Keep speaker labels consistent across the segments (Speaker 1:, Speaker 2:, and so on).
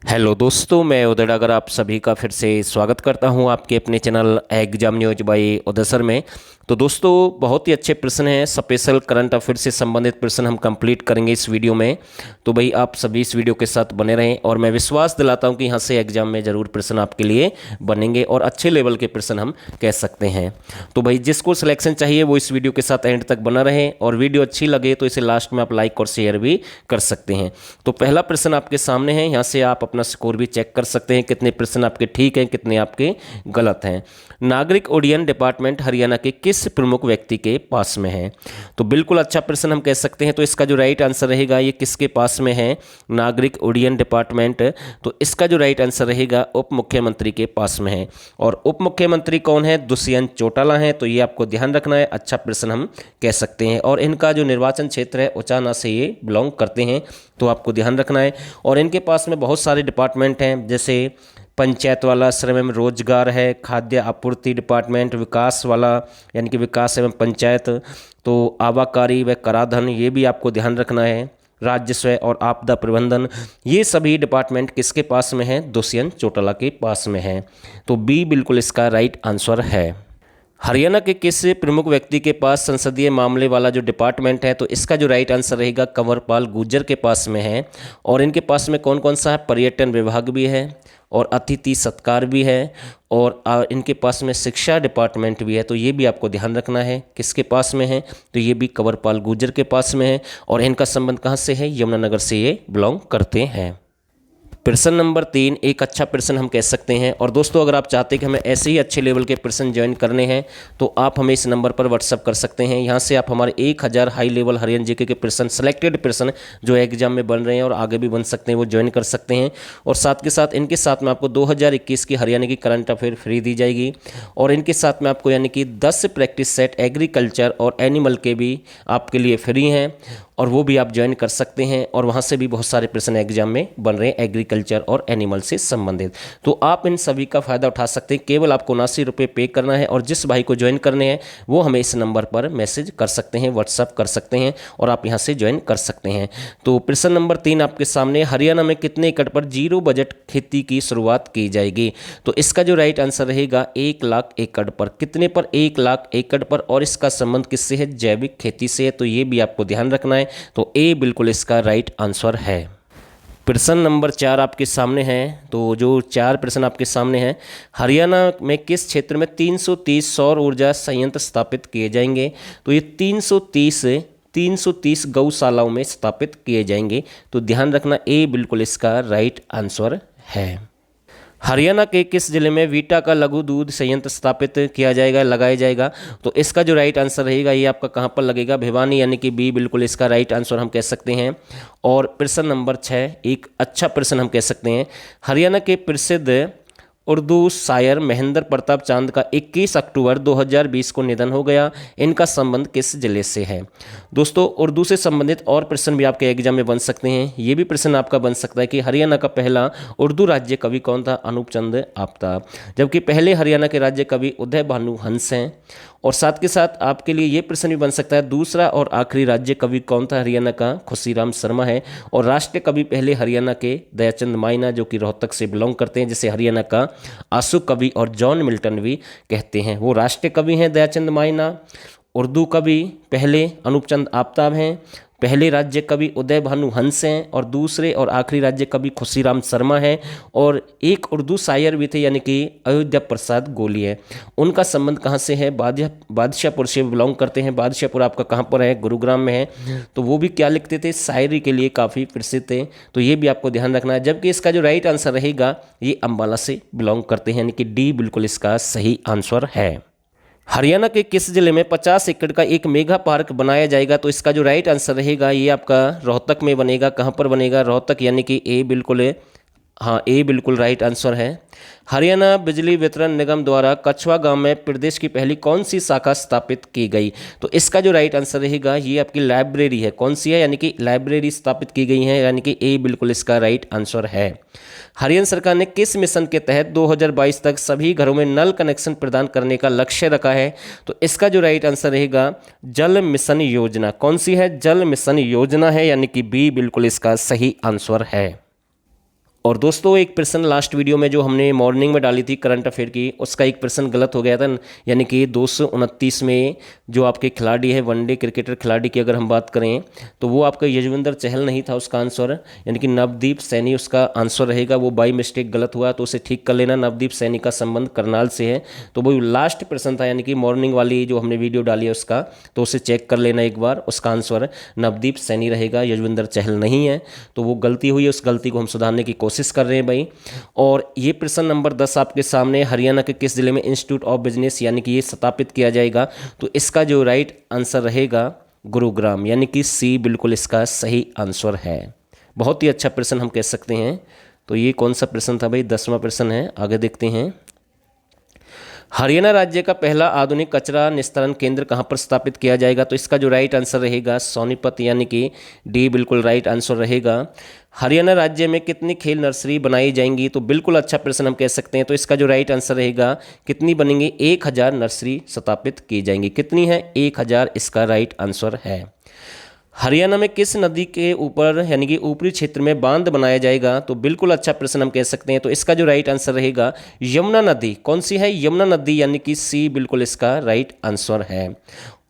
Speaker 1: Hello दोस्तों, मैं उदय डागर आप सभी का फिर से स्वागत करता हूं आपके अपने चैनल एग्जाम न्यूज बाय उदय सर में। तो दोस्तों, बहुत ही अच्छे प्रश्न हैं, स्पेशल करंट अफेयर से संबंधित प्रश्न हम कंप्लीट करेंगे इस वीडियो में। तो भाई आप सभी इस वीडियो के साथ बने रहें और मैं विश्वास दिलाता हूं कि यहाँ से एग्जाम में ज़रूर प्रश्न आपके लिए बनेंगे और अच्छे लेवल के प्रश्न हम कह सकते हैं। तो भाई जिसको सिलेक्शन चाहिए वो इस वीडियो के साथ एंड तक बना रहे और वीडियो अच्छी लगे तो इसे लास्ट में आप लाइक और शेयर भी कर सकते हैं। तो पहला प्रश्न आपके सामने है, यहाँ से आप अपना स्कोर भी चेक कर सकते हैं, कितने प्रश्न आपके ठीक हैं, कितने आपके गलत हैं। नागरिक उड्डयन डिपार्टमेंट हरियाणा के किस प्रमुख व्यक्ति के पास में है? तो बिल्कुल अच्छा प्रश्न हम कह सकते हैं। तो इसका जो राइट आंसर रहेगा, ये किसके पास में है? नागरिक उड्डयन डिपार्टमेंट। तो इसका जो राइट आंसर रहेगा, उप मुख्यमंत्री के पास में है। और उप मुख्यमंत्री कौन है? दुष्यंत चौटाला है। तो ये आपको ध्यान रखना है, अच्छा प्रश्न हम कह सकते हैं। और इनका जो निर्वाचन क्षेत्र है उचाना से ये बिलोंग करते हैं, तो आपको ध्यान रखना है। और इनके पास में बहुत सारे डिपार्टमेंट हैं, जैसे पंचायत वाला, श्रम एवं रोजगार है, खाद्य आपूर्ति डिपार्टमेंट, विकास वाला यानी कि विकास एवं पंचायत, तो आबाकारी व कराधान, ये भी आपको ध्यान रखना है। राजस्व और आपदा प्रबंधन, ये सभी डिपार्टमेंट किसके पास में है? दुष्यंत चौटाला के पास में है। तो बी बिल्कुल इसका राइट आंसर है। हरियाणा के किस प्रमुख व्यक्ति के पास संसदीय मामले वाला जो डिपार्टमेंट है? तो इसका जो राइट आंसर रहेगा, कंवरपाल गुर्जर के पास में है। और इनके पास में कौन कौन सा है? पर्यटन विभाग भी है और अतिथि सत्कार भी है और इनके पास में शिक्षा डिपार्टमेंट भी है। तो ये भी आपको ध्यान रखना है, किसके पास में है? तो ये भी कंवरपाल गुर्जर के पास में है। और इनका संबंध कहाँ से है? यमुनानगर से ये बिलोंग करते हैं। प्रश्न नंबर 3 एक अच्छा प्रश्न हम कह सकते हैं। और दोस्तों, अगर आप चाहते हैं कि हमें ऐसे ही अच्छे लेवल के प्रश्न ज्वाइन करने हैं तो आप हमें इस नंबर पर व्हाट्सअप कर सकते हैं। यहाँ से आप हमारे 1000 हाई लेवल हरियाणा जीके के प्रश्न, सेलेक्टेड प्रश्न जो एग्जाम में बन रहे हैं और आगे भी बन सकते हैं, वो ज्वाइन कर सकते हैं। और साथ के साथ इनके साथ में आपको 2021 की हरियाणा की करंट अफेयर फ्री दी जाएगी। और इनके साथ में आपको यानी कि 10 प्रैक्टिस सेट एग्रीकल्चर और एनिमल के भी आपके लिए फ्री हैं और वो भी आप ज्वाइन कर सकते हैं। और वहाँ से भी बहुत सारे प्रश्न एग्जाम में बन रहे हैं एग्रीकल्चर और एनिमल से संबंधित। तो आप इन सभी का फ़ायदा उठा सकते हैं। केवल आपको 79 रुपये पे करना है और जिस भाई को ज्वाइन करने हैं वो हमें इस नंबर पर मैसेज कर सकते हैं, व्हाट्सअप कर सकते हैं और आप यहाँ से ज्वाइन कर सकते हैं। तो प्रश्न नंबर 3 आपके सामने, हरियाणा में कितने एकड़ पर जीरो बजट खेती की शुरुआत की जाएगी? तो इसका जो राइट आंसर रहेगा, 1 लाख एकड़ पर। कितने पर? 1 लाख एकड़ पर। और इसका संबंध किससे है? जैविक खेती से है। तो ये भी आपको ध्यान रखना है। तो ए बिल्कुल इसका राइट आंसर है। प्रश्न नंबर 4 आपके सामने है। तो जो 4 प्रश्न आपके सामने हैं, हरियाणा में किस क्षेत्र में 330 सौर ऊर्जा संयंत्र स्थापित किए जाएंगे? तो ये 330 गौशालाओं में स्थापित किए जाएंगे। तो ध्यान रखना, ए बिल्कुल इसका राइट आंसर है। हरियाणा के किस जिले में वीटा का लघु दूध संयंत्र स्थापित किया जाएगा, लगाया जाएगा? तो इसका जो राइट आंसर रहेगा, ये आपका कहाँ पर लगेगा? भिवानी, यानी कि बी बिल्कुल इसका राइट आंसर हम कह सकते हैं। और प्रश्न नंबर 6 एक अच्छा प्रश्न हम कह सकते हैं। हरियाणा के प्रसिद्ध उर्दू शायर महेंद्र प्रताप चांद का 21 अक्टूबर 2020 को निधन हो गया। इनका संबंध किस जिले से है? दोस्तों, उर्दू से संबंधित और प्रश्न भी आपके एग्जाम में बन सकते हैं। ये भी प्रश्न आपका बन सकता है कि हरियाणा का पहला उर्दू राज्य कवि कौन था? अनूप चंद आफ्ताब। जबकि पहले हरियाणा के राज्य कवि उदय भानु हंस हैं। और साथ के साथ आपके लिए ये प्रश्न भी बन सकता है, दूसरा और आखिरी राज्य कवि कौन था हरियाणा का? खुशीराम शर्मा है। और राष्ट्रीय कवि पहले हरियाणा के दयाचंद माइना, जो कि रोहतक से बिलोंग करते हैं, जिसे हरियाणा का आंसू कवि और जॉन मिल्टन भी कहते हैं। वो राष्ट्रीय कवि हैं दयाचंद माइना। उर्दू कवि पहले अनूप चंद आफ्ताब हैं। पहले राज्य कवि उदय भानु हंस हैं और दूसरे और आखिरी राज्य कवि खुशीराम शर्मा हैं। और एक उर्दू शायर भी थे, यानी कि अयोध्या प्रसाद गोली है। उनका संबंध कहाँ से है? बादशाहपुर से बिलोंग करते हैं। बादशाहपुर आपका कहाँ पर है? गुरुग्राम में है। तो वो भी क्या लिखते थे? शायरी के लिए काफ़ी प्रसिद्ध थे। तो ये भी आपको ध्यान रखना है। जबकि इसका जो राइट आंसर रहेगा, ये अम्बाला से बिलोंग करते हैं, यानी कि डी बिल्कुल इसका सही आंसर है। हरियाणा के किस जिले में 50 एकड़ का एक मेगा पार्क बनाया जाएगा? तो इसका जो राइट आंसर रहेगा, ये आपका रोहतक में बनेगा। कहाँ पर बनेगा? रोहतक, यानी कि ए बिल्कुल है। हाँ, ए बिल्कुल राइट आंसर है। हरियाणा बिजली वितरण निगम द्वारा कछवा गांव में प्रदेश की पहली कौन सी शाखा स्थापित की गई? तो इसका जो राइट आंसर रहेगा, ये आपकी लाइब्रेरी है। कौन सी है? यानी कि लाइब्रेरी स्थापित की गई है, यानी कि ए बिल्कुल इसका राइट आंसर है। हरियाणा सरकार ने किस मिशन के तहत 2022 तक सभी घरों में नल कनेक्शन प्रदान करने का लक्ष्य रखा है? तो इसका जो राइट आंसर रहेगा, जल मिशन योजना। कौन सी है? जल मिशन योजना है, यानी कि बी बिल्कुल इसका सही आंसर है। और दोस्तों एक प्रश्न लास्ट वीडियो में जो हमने मॉर्निंग में डाली थी करंट अफेयर की, उसका एक प्रश्न गलत हो गया था, यानी कि 229 में जो आपके खिलाड़ी है वनडे क्रिकेटर खिलाड़ी की अगर हम बात करें तो वो आपका यजवेंद्र चहल नहीं था उसका आंसर, यानी कि नवदीप सैनी उसका आंसर रहेगा। वो बाई मिस्टेक गलत हुआ तो उसे ठीक कर लेना। नवदीप सैनी का संबंध करनाल से है, तो वो लास्ट प्रश्न था, यानी कि मॉर्निंग वाली जो हमने वीडियो डाली है उसका, तो उसे चेक कर लेना एक बार। उसका आंसर नवदीप सैनी रहेगा, यजवेंद्र चहल नहीं है। तो वो गलती हुई है, उस गलती को हम सुधारने की कोशिश कर रहे हैं भाई। और ये प्रश्न नंबर 10 आपके सामने, हरियाणा के किस जिले में इंस्टीट्यूट ऑफ बिजनेस यानी कि ये स्थापित किया जाएगा, तो इसका जो राइट आंसर रहेगा गुरुग्राम, यानी कि सी बिल्कुल इसका सही आंसर है। बहुत ही अच्छा प्रश्न हम कह सकते हैं। तो ये कौन सा प्रश्न था भाई, 10वां प्रश्न है। आगे देखते हैं। हरियाणा राज्य का पहला आधुनिक कचरा निस्तारण केंद्र कहाँ पर स्थापित किया जाएगा, तो इसका जो राइट आंसर रहेगा सोनीपत, यानी कि डी बिल्कुल राइट आंसर रहेगा। हरियाणा राज्य में कितनी खेल नर्सरी बनाई जाएंगी, तो बिल्कुल अच्छा प्रश्न हम कह सकते हैं। तो इसका जो राइट आंसर रहेगा कितनी बनेंगी, 1000 नर्सरी स्थापित की जाएंगी। कितनी है, 1000 इसका राइट आंसर है। हरियाणा में किस नदी के ऊपर यानी कि ऊपरी क्षेत्र में बांध बनाया जाएगा, तो बिल्कुल अच्छा प्रश्न हम कह सकते हैं। तो इसका जो राइट आंसर रहेगा यमुना नदी। कौन सी है, यमुना नदी, यानी कि सी बिल्कुल इसका राइट आंसर है।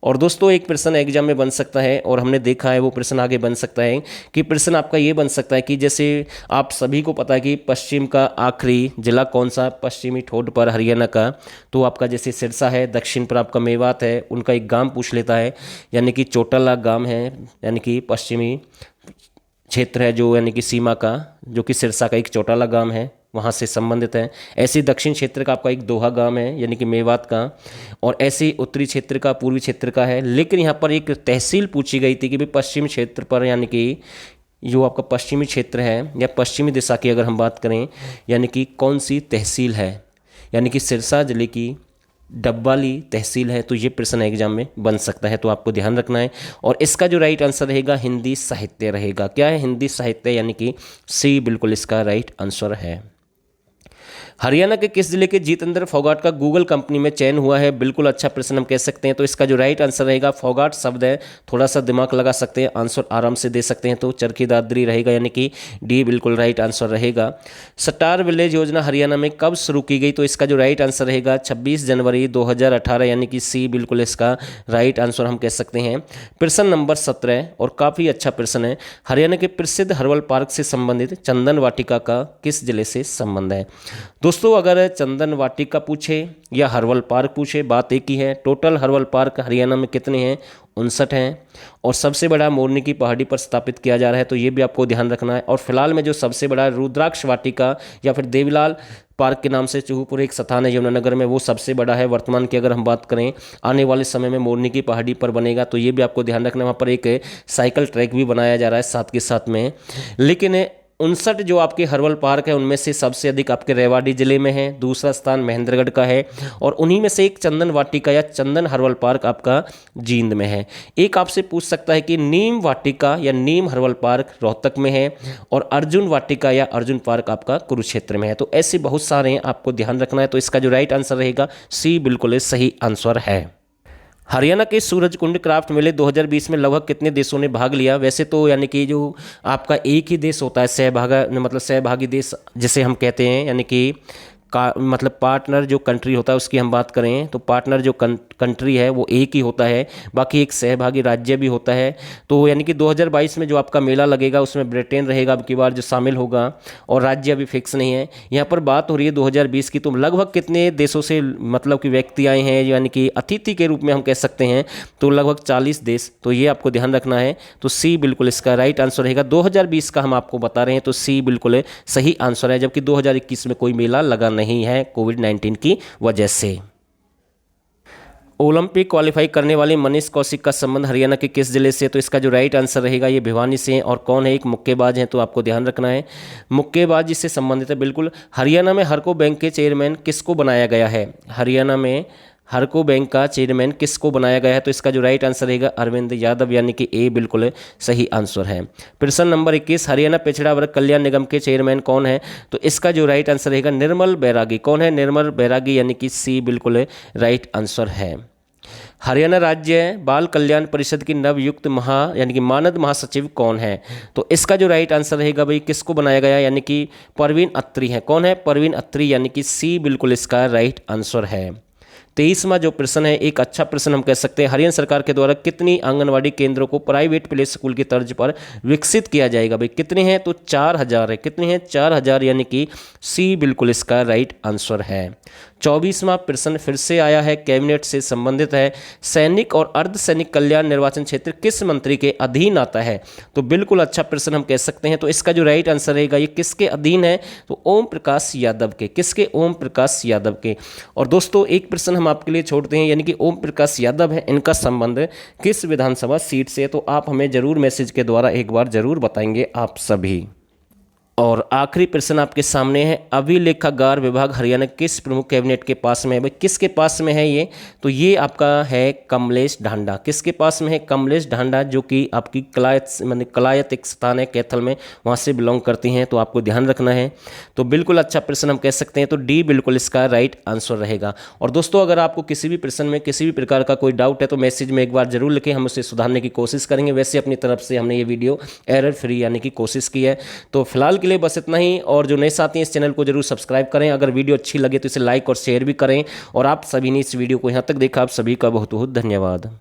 Speaker 1: और दोस्तों एक प्रश्न एग्जाम में बन सकता है, और हमने देखा है वो प्रश्न आगे बन सकता है कि प्रश्न आपका ये बन सकता है कि जैसे आप सभी को पता है कि पश्चिम का आखिरी जिला कौन सा, पश्चिमी ठोड पर हरियाणा का, तो आपका जैसे सिरसा है, दक्षिण पर आपका मेवात है, उनका एक गांव पूछ लेता है, यानी कि चोटाला गांव है, यानी कि पश्चिमी क्षेत्र है जो, यानी कि सीमा का, जो कि सिरसा का एक चोटाला गांव है, वहाँ से संबंधित है। ऐसे दक्षिण क्षेत्र का आपका एक दोहा गांव है, यानी कि मेवात का, और ऐसे उत्तरी क्षेत्र का, पूर्वी क्षेत्र का है। लेकिन यहाँ पर एक तहसील पूछी गई थी कि भाई पश्चिमी क्षेत्र पर, यानी कि जो आपका पश्चिमी क्षेत्र है या पश्चिमी दिशा की अगर हम बात करें, यानी कि कौन सी तहसील है, यानी कि सिरसा जिले की डब्बाली तहसील है। तो ये प्रश्न एग्जाम में बन सकता है, तो आपको ध्यान रखना है। और इसका जो राइट आंसर रहेगा हिंदी साहित्य रहेगा। क्या है, हिंदी साहित्य, यानी कि सी बिल्कुल इसका राइट आंसर है। हरियाणा के किस जिले के जितेंद्र फोगाट का गूगल कंपनी में चयन हुआ है, बिल्कुल अच्छा प्रश्न हम कह सकते हैं। तो इसका जो राइट आंसर रहेगा, फोगाट शब्द है, थोड़ा सा दिमाग लगा सकते हैं, आंसर आराम से दे सकते हैं, तो चरखी दादरी रहेगा, यानी कि डी बिल्कुल राइट आंसर रहेगा। स्टार विलेज योजना हरियाणा में कब शुरू की गई, तो इसका जो राइट आंसर रहेगा 26 जनवरी 2018, यानी कि सी बिल्कुल इसका राइट आंसर हम कह सकते हैं। प्रश्न नंबर 17, और काफ़ी अच्छा प्रश्न है। हरियाणा के प्रसिद्ध हर्बल पार्क से संबंधित चंदन वाटिका का किस जिले से संबंध है। दोस्तों अगर चंदन वाटिका पूछे या हर्बल पार्क पूछे, बात एक ही है। टोटल हर्बल पार्क हरियाणा में कितने हैं, 59 हैं, और सबसे बड़ा मोरनी की पहाड़ी पर स्थापित किया जा रहा है, तो ये भी आपको ध्यान रखना है। और फिलहाल में जो सबसे बड़ा रुद्राक्ष वाटिका या फिर देवीलाल पार्क के नाम से चूहपुर एक स्थान है यमुनानगर में, वो सबसे बड़ा है वर्तमान की अगर हम बात करें। आने वाले समय में मोरनी की पहाड़ी पर बनेगा, तो ये भी आपको ध्यान रखना है। वहाँ पर एक साइकिल ट्रैक भी बनाया जा रहा है साथ के साथ में। लेकिन 59 जो आपके हर्बल पार्क है उनमें से सबसे अधिक आपके रेवाड़ी जिले में है, दूसरा स्थान महेंद्रगढ़ का है, और उन्हीं में से एक चंदन वाटिका या चंदन हर्बल पार्क आपका जींद में है। एक आपसे पूछ सकता है कि नीम वाटिका या नीम हर्बल पार्क रोहतक में है, और अर्जुन वाटिका या अर्जुन पार्क आपका कुरुक्षेत्र में है। तो ऐसे बहुत सारे हैं, आपको ध्यान रखना है। तो इसका जो राइट आंसर रहेगा सी बिल्कुल सही आंसर है। हरियाणा के सूरजकुंड क्राफ्ट मेले 2020 में लगभग कितने देशों ने भाग लिया। वैसे तो यानी कि जो आपका एक ही देश होता है सहभागी देश जिसे हम कहते हैं, यानी कि मतलब पार्टनर जो कंट्री होता है उसकी हम बात करें तो पार्टनर जो कंट्री है वो एक ही होता है, बाकी एक सहभागी राज्य भी होता है। तो यानी कि 2022 में जो आपका मेला लगेगा उसमें ब्रिटेन रहेगा अब की बार जो शामिल होगा, और राज्य अभी फिक्स नहीं है। यहाँ पर बात हो रही है 2020 की, तो लगभग कितने देशों से मतलब कि व्यक्ति आए हैं, यानी कि अतिथि के रूप में हम कह सकते हैं, तो लगभग 40 देश। तो ये आपको ध्यान रखना है। तो सी बिल्कुल इसका राइट आंसर रहेगा। 2020 का हम आपको बता रहे हैं, तो सी बिल्कुल सही आंसर है, जबकि 2021 में कोई मेला लगा नहीं है कोविड-19 की वजह से। ओलंपिक क्वालिफाई करने वाले मनीष कौशिक का संबंध हरियाणा के किस जिले से, तो इसका जो राइट आंसर रहेगा ये भिवानी से। और कौन है, एक मुक्केबाज हैं, तो आपको ध्यान रखना है मुक्केबाज जिससे संबंधित है बिल्कुल। हरियाणा में हरको बैंक के चेयरमैन किसको बनाया गया है, हरियाणा में हरको बैंक का चेयरमैन किसको बनाया गया है, तो इसका जो राइट आंसर रहेगा अरविंद यादव, यानी कि ए बिल्कुल सही आंसर है। प्रश्न नंबर 21, हरियाणा पिछड़ा वर्ग कल्याण निगम के चेयरमैन कौन है, तो इसका जो राइट आंसर रहेगा निर्मल बैरागी। कौन है, निर्मल बैरागी, यानी कि सी बिल्कुल राइट आंसर है। हरियाणा राज्य बाल कल्याण परिषद की नवयुक्त यानी कि मानद महासचिव कौन है? तो इसका जो राइट आंसर रहेगा भाई, किसको बनाया गया, यानी कि परवीन अत्री है। कौन है? परवीन अत्री, यानी कि सी बिल्कुल इसका राइट आंसर है। 23वां जो प्रश्न है, एक अच्छा प्रश्न हम कह सकते हैं। हरियाणा सरकार के द्वारा कितनी आंगनवाड़ी केंद्रों को प्राइवेट प्ले स्कूल की तर्ज पर विकसित किया जाएगा? भाई कितने हैं? तो 4000 है। कितने हैं? 4000, यानी कि सी बिल्कुल इसका राइट आंसर है। 24वां प्रश्न फिर से आया है, कैबिनेट से संबंधित है। सैनिक और अर्धसैनिक कल्याण निर्वाचन क्षेत्र किस मंत्री के अधीन आता है? तो बिल्कुल अच्छा प्रश्न हम कह सकते हैं। तो इसका जो राइट आंसर रहेगा, ये किसके अधीन है? तो ओम प्रकाश यादव के। किसके? ओम प्रकाश यादव के। और दोस्तों एक प्रश्न हम आपके लिए छोड़ते हैं, यानी कि ओम प्रकाश यादव है, इनका संबंध किस विधानसभा सीट से? तो आप हमें जरूर मैसेज के द्वारा एक बार जरूर बताएंगे आप सभी। और आखिरी प्रश्न आपके सामने है, अभिलेखागार विभाग हरियाणा किस प्रमुख कैबिनेट के पास में है? भाई किसके पास में है ये? तो ये आपका है कमलेश ढांडा। किसके पास में है? कमलेश ढांडा, जो कि आपकी कलायत एक स्थान है कैथल में, वहाँ से बिलोंग करती हैं, तो आपको ध्यान रखना है। तो बिल्कुल अच्छा प्रश्न हम कह सकते हैं। तो डी बिल्कुल इसका राइट आंसर रहेगा। और दोस्तों अगर आपको किसी भी प्रश्न में किसी भी प्रकार का कोई डाउट है तो मैसेज में एक बार जरूर लिखें, हम उसे सुधारने की कोशिश करेंगे। वैसे अपनी तरफ से हमने ये वीडियो एरर फ्री यानी कि कोशिश की है। तो फिलहाल के लिए बस इतना ही। और जो नए साथी हैं इस चैनल को जरूर सब्सक्राइब करें। अगर वीडियो अच्छी लगे तो इसे लाइक और शेयर भी करें। और आप सभी ने इस वीडियो को यहाँ तक देखा, आप सभी का बहुत बहुत धन्यवाद।